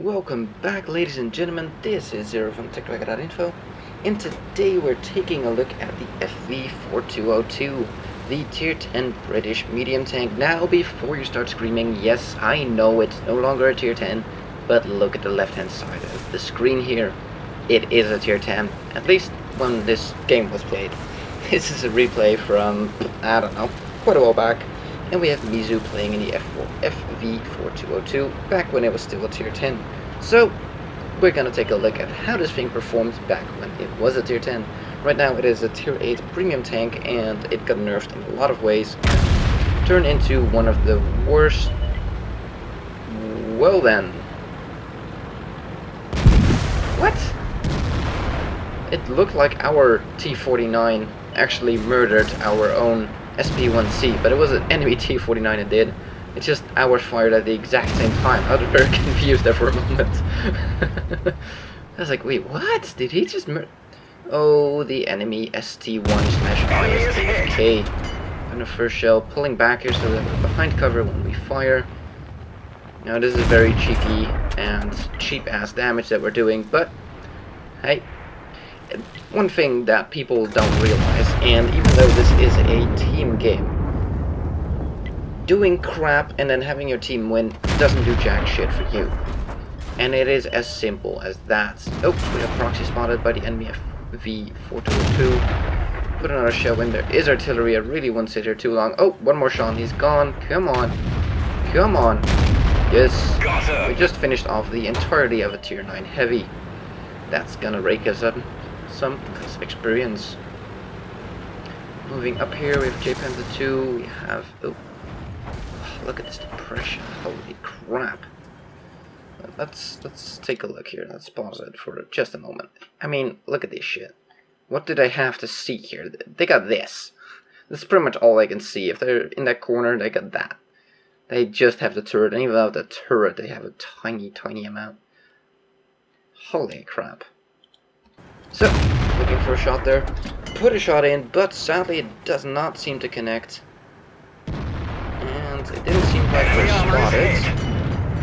Welcome back, ladies and gentlemen. This is Zero from TechDragon.info, and today we're taking a look at the FV4202, the Tier 10 British medium tank. Now, before you start screaming, yes, I know it's no longer a Tier 10, but look at the left-hand side of the screen here. It is a Tier 10, at least when this game was played. This is a replay from, I don't know, quite a while back. And we have Mizu playing in the FV4202 back when it was still a Tier 10. So we're gonna take a look at how this thing performed back when it was a Tier 10. Right now it is a Tier 8 premium tank, and it got nerfed in a lot of ways. Turned into one of the worst. Well then. What? It looked like our T49 actually murdered our own SP1C, but it was an enemy T49 it did. It's just ours fired at the exact same time. I was very confused there for a moment. I was like, wait, what? Did he just Oh, the enemy ST1/ISTFK. On the first shell, pulling back here so that we're behind cover when we fire. Now this is very cheeky and cheap-ass damage that we're doing, but hey. One thing that people don't realize, and even though this is a team game, doing crap and then having your team win doesn't do jack shit for you. And it is as simple as that. Oh, we have proxy spotted by the enemy FV4202. Put another shell in there. Is artillery. I really won't sit here too long. Oh, one more shot. He's gone. Come on. Come on. Yes. We just finished off the entirety of a Tier 9 heavy. That's gonna rake us up some experience. Moving up here, we have J-Panther 2, we have, oh, look at this depression, holy crap. Let's take a look here, let's pause it for just a moment. I mean, look at this shit. What did I have to see here? They got this. This is pretty much all I can see. If they're in that corner, they got that. They just have the turret, and even without the turret, they have a tiny amount. Holy crap. So, looking for a shot there, put a shot in, but sadly it does not seem to connect. And it didn't seem like we're spotted.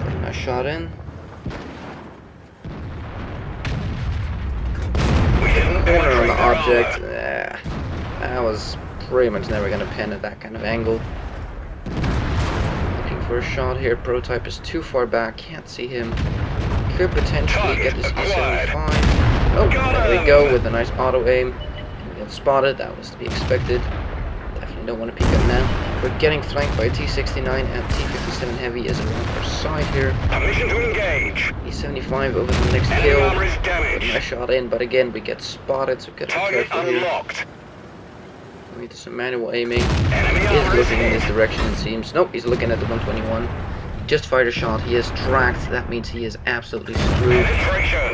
Putting my shot in. Corner on the object. That was pretty much never going to pen at that kind of angle. Looking for a shot here, prototype is too far back, can't see him. Could potentially get this E75. Oh, there we go with a nice auto aim. We get spotted, that was to be expected. Definitely don't want to peek up now. We're getting flanked by a T69 and T57 heavy is around our side here. Permission to engage. E75 over the next hill. Put my shot in, but again we get spotted, so get careful here. We need some manual aiming. He is looking in this direction, it seems. Nope, he's looking at the 121. Just fired a shot, he is tracked, that means he is absolutely screwed.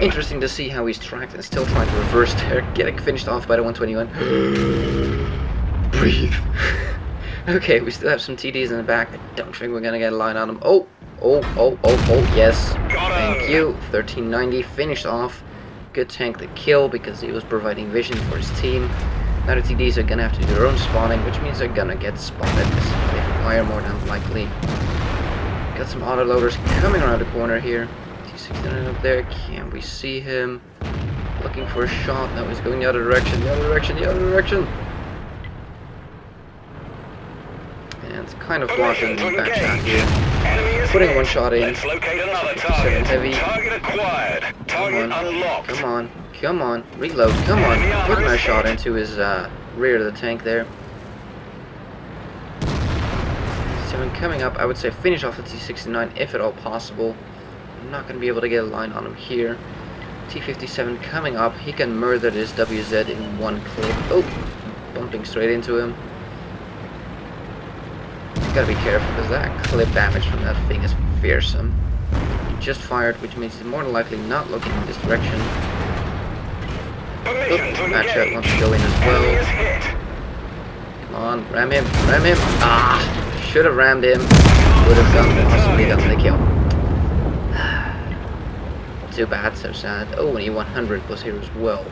Interesting to see how he's tracked and still trying to reverse there, getting finished off by the 121. Breathe. Okay, we still have some TDs in the back, I don't think we're gonna get a line on him. Oh, yes. Thank you, 1390, finished off. Good tank to kill because he was providing vision for his team. Now the TDs are gonna have to do their own spawning, which means they're gonna get spotted because they fire more than likely. Got some autoloaders coming around the corner here. T69 up there. Can we see him? Looking for a shot. No, he's going the other direction. The other direction. And kind of blocking the back shot here. Putting one shot in. Let's locate another target. Heavy. Target acquired. Target unlocked. Come on. Reload. Come on. Putting our shot into his rear of the tank there. Coming up, I would say finish off the T69 if at all possible. I'm not going to be able to get a line on him here. T57 coming up, he can murder this WZ in one clip. Oh, bumping straight into him. Gotta be careful because that clip damage from that thing is fearsome. He just fired, which means he's more than likely not looking in this direction. Matchup wants to go in as well. Come on, ram him. Ah! Should have rammed him. Would have possibly done the kill. Too bad, so sad. Oh, and E100 was here as well.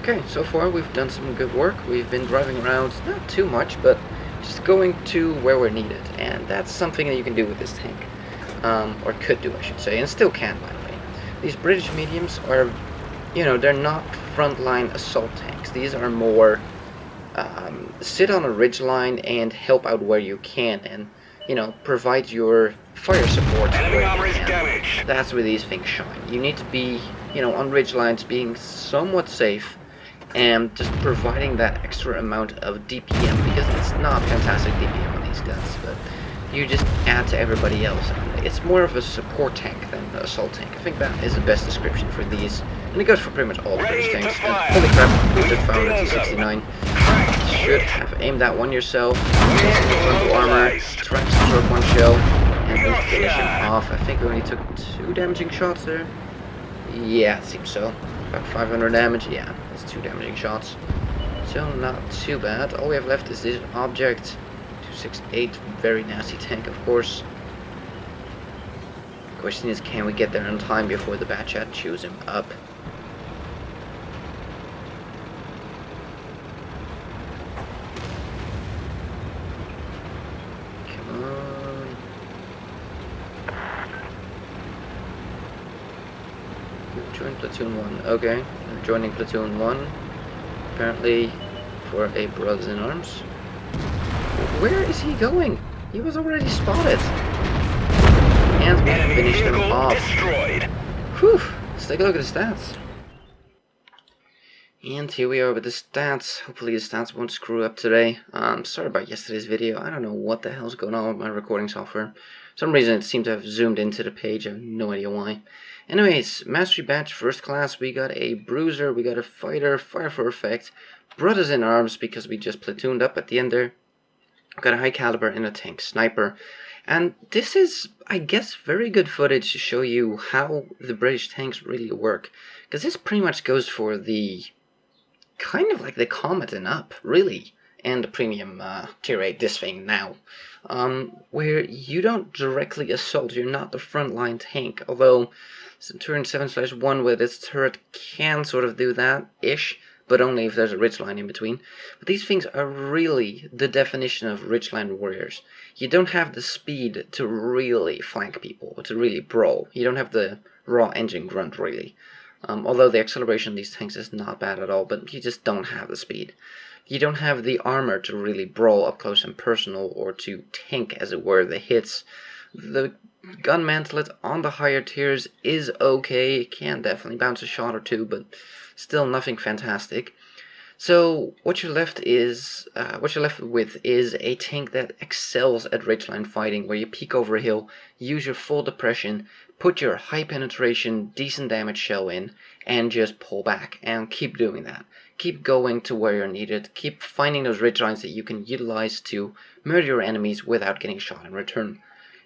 Okay, so far we've done some good work. We've been driving around, not too much, but just going to where we're needed. And that's something that you can do with this tank. or could do, I should say, and still can, by the way. These British mediums are, you know, they're not frontline assault tanks. These are more sit on a ridgeline and help out where you can, and you know, provide your fire support where you can. That's where these things shine. You need to be, you know, on ridgelines, being somewhat safe, and just providing that extra amount of DPM, because it's not fantastic DPM on these guns, but you just add to everybody else. It's more of a support tank than an assault tank. I think that is the best description for these, and it goes for pretty much all British tanks. Holy crap, we just found a T69. Should have aimed that one yourself. Frontal armor, trying to absorb one shell, and we finish him off. I think we only took 2 damaging shots there. Yeah, it seems so. About 500 damage, yeah, that's 2 damaging shots. So not too bad. All we have left is this object. 268, very nasty tank, of course. Question is, can we get there in time before the bat chat chews him up? Come on. You've joined Platoon 1. Okay, you're joining Platoon 1. Apparently for a Brothers in Arms. Where is he going? He was already spotted. And we finished him off. Whew. Let's take a look at the stats. And here we are with the stats. Hopefully the stats won't screw up today. Sorry about yesterday's video. I don't know what the hell's going on with my recording software. For some reason it seemed to have zoomed into the page. I have no idea why. Anyways, Mastery Badge, First Class. We got a Bruiser. We got a Fighter. Fire for Effect. Brothers in Arms, because we just platooned up at the end there. Got a High Caliber and a Tank Sniper. And this is, I guess, very good footage to show you how the British tanks really work. Because this pretty much goes for the, kind of like the Comet and up, really. And the Premium Tier 8, this thing now. Where you don't directly assault, you're not the frontline tank. Although, Centurion 7/1 with its turret can sort of do that-ish. But only if there's a ridgeline in between. But these things are really the definition of ridgeline warriors. You don't have the speed to really flank people, to really brawl. You don't have the raw engine grunt, really. Although the acceleration of these tanks is not bad at all, but you just don't have the speed. You don't have the armor to really brawl up close and personal, or to tank, as it were, the hits. The gun mantlet on the higher tiers is okay. It can definitely bounce a shot or two, but still nothing fantastic. So what you're left with is a tank that excels at ridgeline fighting, where you peek over a hill, use your full depression, put your high penetration, decent damage shell in, and just pull back, and keep doing that. Keep going to where you're needed, keep finding those ridgelines that you can utilize to murder your enemies without getting shot in return.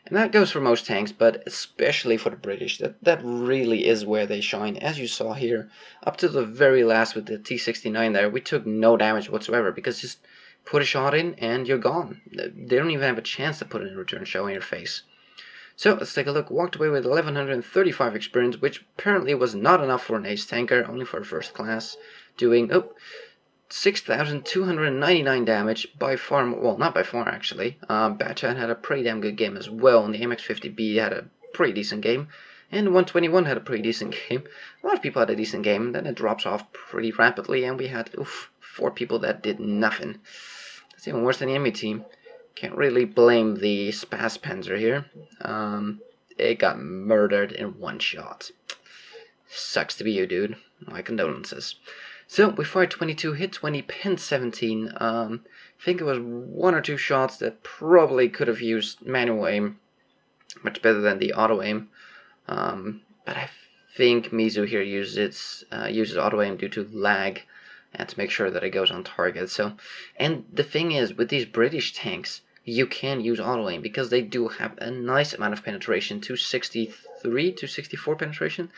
And that goes for most tanks, but especially for the British. That really is where they shine. As you saw here, up to the very last with the T69 there, we took no damage whatsoever, because just put a shot in and you're gone. They don't even have a chance to put in a return shell in your face. So let's take a look. Walked away with 1135 experience, which apparently was not enough for an ace tanker, only for a first class, doing 6,299 damage, by far, well, not by far actually. Batchat had a pretty damn good game as well, and the MX-50B had a pretty decent game, and the 121 had a pretty decent game. A lot of people had a decent game, then it drops off pretty rapidly, and we had, 4 people that did nothing. That's even worse than the enemy team. Can't really blame the Spas Panzer here. It got murdered in one shot. Sucks to be you, dude. My condolences. So, we fired 22, hit 20, pinned 17. I think it was 1 or 2 shots that probably could have used manual aim. Much better than the auto aim. But I think Mizu here uses auto aim due to lag, and to make sure that it goes on target. So, and the thing is, with these British tanks, you can use auto aim, because they do have a nice amount of penetration, 263, 264 penetration,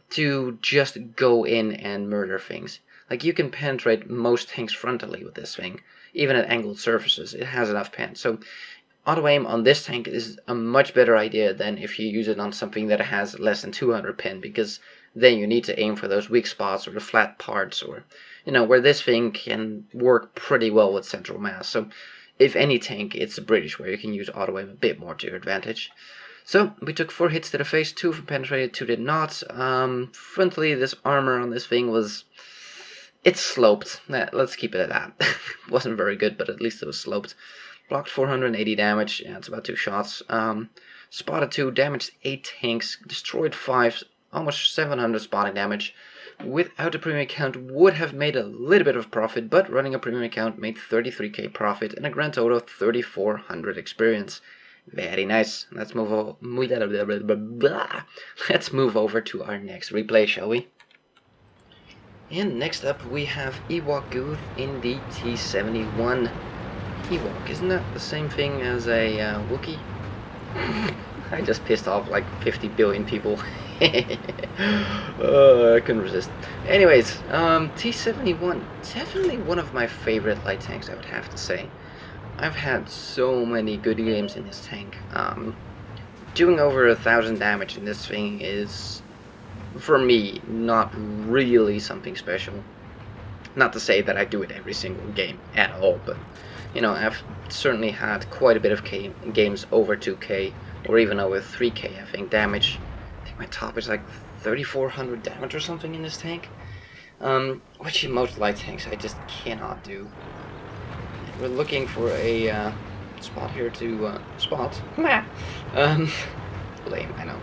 to just go in and murder things. Like, you can penetrate most tanks frontally with this thing, even at angled surfaces. It has enough pen. So, auto aim on this tank is a much better idea than if you use it on something that has less than 200 pen, because then you need to aim for those weak spots or the flat parts, or, where this thing can work pretty well with central mass. So, if any tank, it's the British, where you can use auto aim a bit more to your advantage. So, we took 4 hits to the face, 2 from penetrated, 2 did not. Frontally, this armor on this thing was... It's sloped. Let's keep it at that. Wasn't very good, but at least it was sloped. Blocked 480 damage, yeah, it's about 2 shots. Spotted 2, damaged 8 tanks, destroyed 5, almost 700 spotting damage. Without a premium account, would have made a little bit of profit, but running a premium account made 33k profit and a grand total of 3400 experience. Very nice. Let's move over. Let's move over to our next replay, shall we? And next up we have Ewok Gooth in the T71. Ewok, isn't that the same thing as a Wookiee? I just pissed off like 50 billion people. I couldn't resist. Anyways, T71, definitely one of my favorite light tanks, I would have to say. I've had so many good games in this tank. Doing over 1,000 damage in this thing is, for me, not really something special. Not to say that I do it every single game at all, but you know, I've certainly had quite a bit of games over 2k or even over 3k, I think, damage. I think my top is like 3,400 damage or something in this tank, which in most light tanks I just cannot do. We're looking for a spot here to spot. Lame, I know.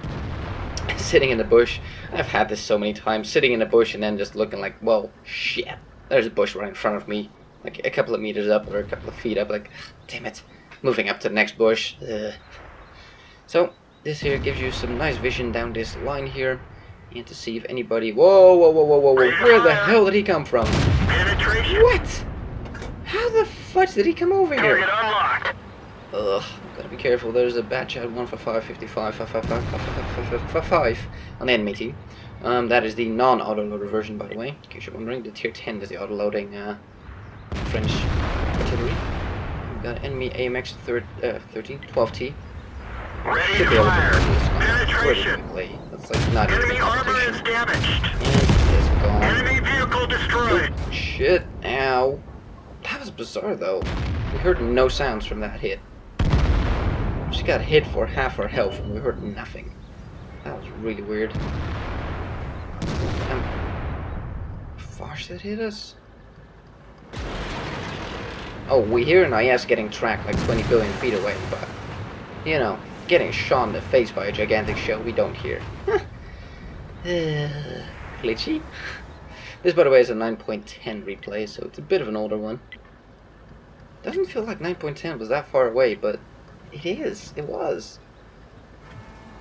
Sitting in the bush. I've had this so many times. Sitting in the bush and then just looking like, whoa, shit. There's a bush right in front of me. Like a couple of meters up or a couple of feet up. Like, damn it. Moving up to the next bush. So, this here gives you some nice vision down this line here. And to see if anybody... Whoa, whoa, whoa, whoa, whoa, whoa. Where the hell did he come from? What? How the fudge did he come over here? Ugh, gotta be careful. There's a batch at 1 for 555 on the enemy team. That is the non-autoloader version, by the way, in case you're wondering. The tier 10 is the autoloading French artillery. We've got enemy AMX 13, 12T. Should be able to penetration. That's like not enemy armor is damaged. And gone. Enemy vehicle destroyed. Oh, shit! Ow! That was bizarre, though. We heard no sounds from that hit. She got hit for half her health, and we heard nothing. That was really weird. Farsh that hit us? Oh, we hear an IS getting tracked like 20 billion feet away, but, you know, getting shot in the face by a gigantic shell we don't hear. Glitchy. This, by the way, is a 9.10 replay, so it's a bit of an older one. Doesn't feel like 9.10 was that far away, but it is. It was.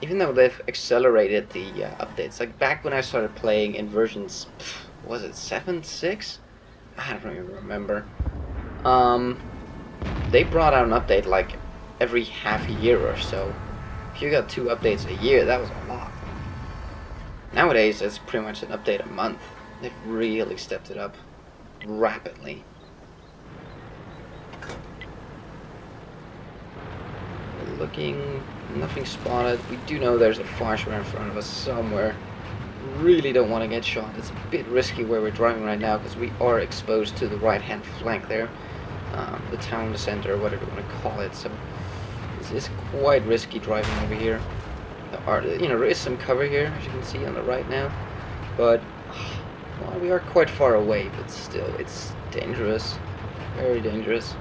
Even though they've accelerated the updates. Like back when I started playing in versions, was it 7, 6? I don't even remember. They brought out an update like every half a year or so. If you got 2 updates a year, that was a lot. Nowadays, it's pretty much an update a month. They've really stepped it up rapidly. We're looking, nothing spotted. We do know there's a Farsh right in front of us somewhere. Really don't want to get shot. It's a bit risky where we're driving right now because we are exposed to the right-hand flank there. The town center, whatever you want to call it. So this is quite risky driving over here. There is some cover here, as you can see on the right now, but well, we are quite far away, but still, it's dangerous. Very dangerous.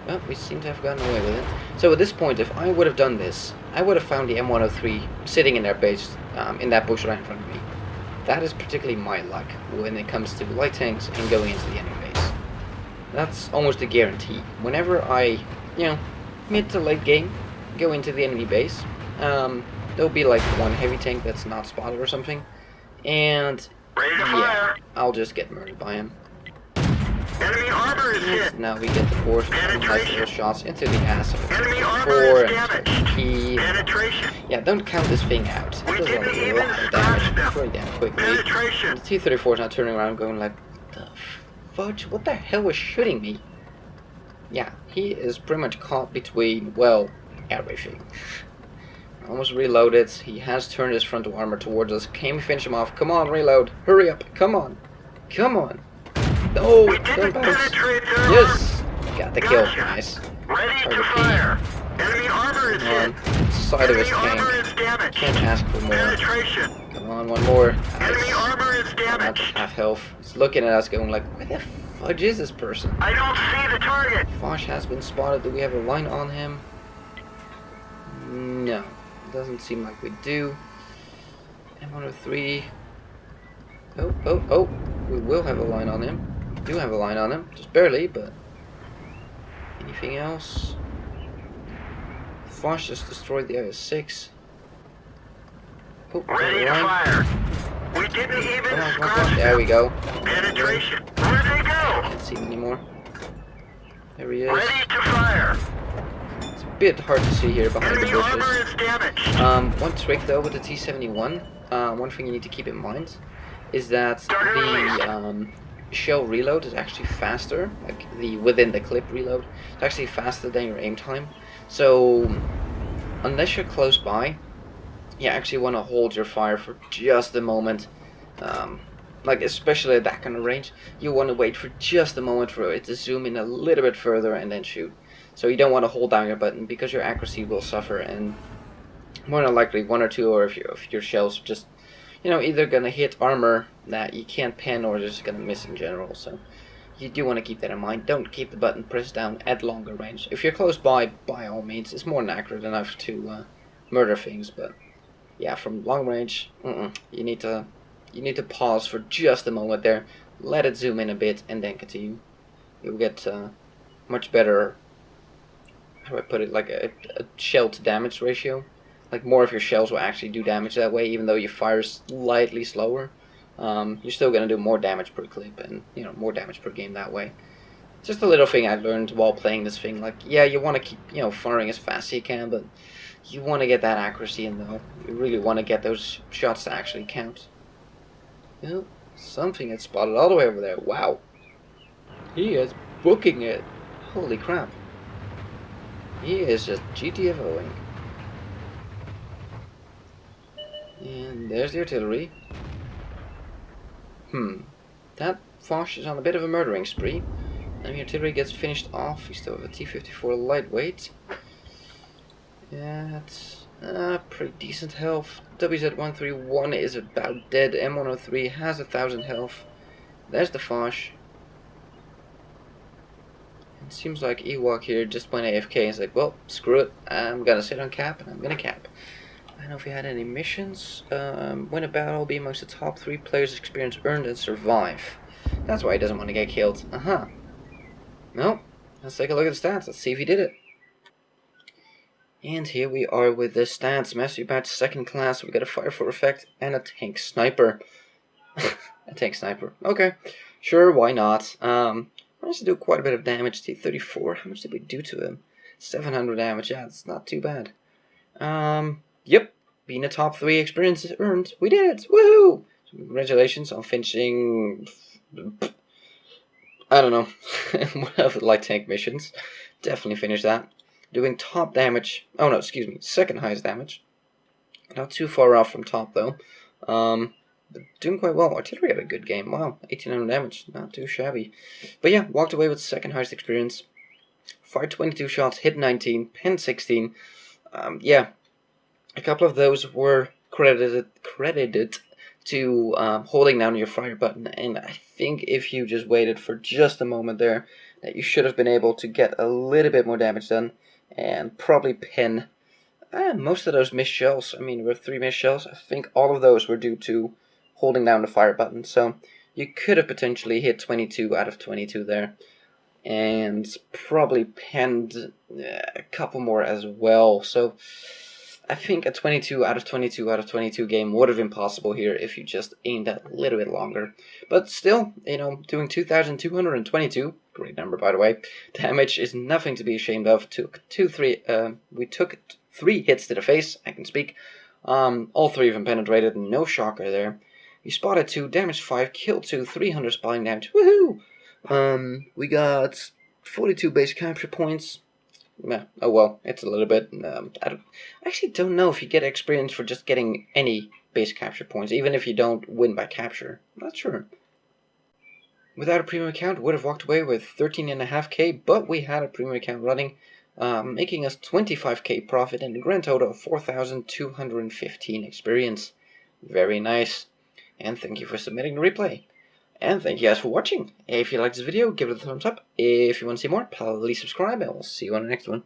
Well, we seem to have gotten away with it. So at this point, if I would have done this, I would have found the M103 sitting in their base, in that bush right in front of me. That is particularly my luck when it comes to light tanks and going into the enemy base. That's almost a guarantee. Whenever I, mid to late game, go into the enemy base, there'll be like one heavy tank that's not spotted or something. And yeah, I'll just get murdered by him. Enemy armor is hit. Now we get the force nice shots into the ass of Enemy armor 4 is and damaged. key. Penetration. Yeah, don't count this thing out. It does a lot of damage pretty damn quickly. Penetration. The T-34 is now turning around going like, the fudge? What the hell was shooting me? Yeah, he is pretty much caught between, well, everything. Almost reloaded. He has turned his frontal armor towards us. Can we finish him off? Come on, reload. Hurry up. Come on. Come on. No, don't bounce. Yes! Got the kill. Nice. Ready to fire. Enemy armor is hit. on. Side of his Enemy armor tank. is damaged. Can't ask for more. Penetration. Come on, one more. Enemy armor is At damaged. half health. He's looking at us going like, where the fudge is this person? I don't see the target. Foch has been spotted. Do we have a line on him? No. Doesn't seem like we do. M103. Oh. We will have a line on him. We do have a line on him. Just barely, but... Anything else? Foch just destroyed the IS-6. Oh, Ready to fire. We didn't even Come on. scratch There we go. penetration. Where'd they go? Can't see him anymore. There he is. Ready to fire. It's a bit hard to see here behind the Enemy armor bushes. is damaged. One trick though with the T71, one thing you need to keep in mind is that the shell reload is actually faster, like the within the clip reload. It's actually faster than your aim time. So unless you're close by, you actually want to hold your fire for just a moment. Like especially at that kind of range, you want to wait for just a moment for it to zoom in a little bit further and then shoot. So you don't want to hold down your button because your accuracy will suffer, and more than likely one or two or if your shells are just, you know, either gonna hit armor that you can't pen or just gonna miss in general. So you do want to keep that in mind. Don't keep the button pressed down at longer range. If you're close by all means, it's more than accurate enough to murder things, but yeah, from long range, you need to pause for just a moment there, let it zoom in a bit, and then continue. You'll get much better, how do I put it, like a shell to damage ratio. Like more of your shells will actually do damage that way, even though you fire slightly slower. You're still gonna do more damage per clip, and you know, more damage per game that way. Just a little thing I learned while playing this thing. Like, yeah, you want to keep, you know, firing as fast as you can, but you want to get that accuracy in though. You really want to get those shots to actually count. Oh, something had spotted all the way over there. Wow. He is booking it. Holy crap. He is just GTFOing. And there's the artillery. That Foch is on a bit of a murdering spree. And the artillery gets finished off. We still have a T-54 lightweight. Yeah, that's pretty decent health. WZ-131 is about dead. M103 has 1,000 health. There's the Foch. It seems like Ewok here just went AFK. He's like, well, screw it. I'm gonna sit on cap and I'm gonna cap. I don't know if he had any missions. Win a battle, be amongst the top 3 players, experience earned, and survive. That's why he doesn't want to get killed. Well, let's take a look at the stats. Let's see if he did it. And here we are with the stats. Mastery Badge 2nd class. We got a Fire for Effect and a Tank Sniper. A Tank Sniper. Okay. Sure, why not? Managed to do quite a bit of damage. T-34. How much did we do to him? 700 damage. Yeah, it's not too bad. Yep. Being a top 3 experience earned. We did it. Woohoo! So congratulations on finishing... I don't know. One of the light tank missions. Definitely finished that. Doing top damage. Oh no, excuse me. 2nd highest damage. Not too far off from top though. But doing quite well. Artillery had a good game. Wow, 1800 damage. Not too shabby. But yeah, walked away with 2nd highest experience. Fired 22 shots, hit 19, pen 16. Yeah, a couple of those were credited to holding down your fire button, and I think if you just waited for just a moment there, that you should have been able to get a little bit more damage done, and probably pin most of those missed shells. I mean, there were 3 missed shells. I think all of those were due to holding down the fire button, so you could have potentially hit 22 out of 22 there, and probably penned a couple more as well. So I think a 22 out of 22 out of 22 game would have been possible here if you just aimed a little bit longer. But still, you know, doing 2,222, great number by the way, damage is nothing to be ashamed of. We took 3 hits to the face, I can speak. All 3 of them penetrated, no shocker there. We spotted 2, damaged 5, killed 2, 300 spine damage, woohoo! We got 42 base capture points. Yeah, oh well, it's a little bit. I actually don't know if you get experience for just getting any base capture points, even if you don't win by capture. I'm not sure. Without a premium account, would have walked away with 13.5k, but we had a premium account running. making us 25k profit and a grand total of 4,215 experience. Very nice. And thank you for submitting the replay. And thank you guys for watching. If you liked this video, give it a thumbs up. If you want to see more, please subscribe, and we'll see you on the next one.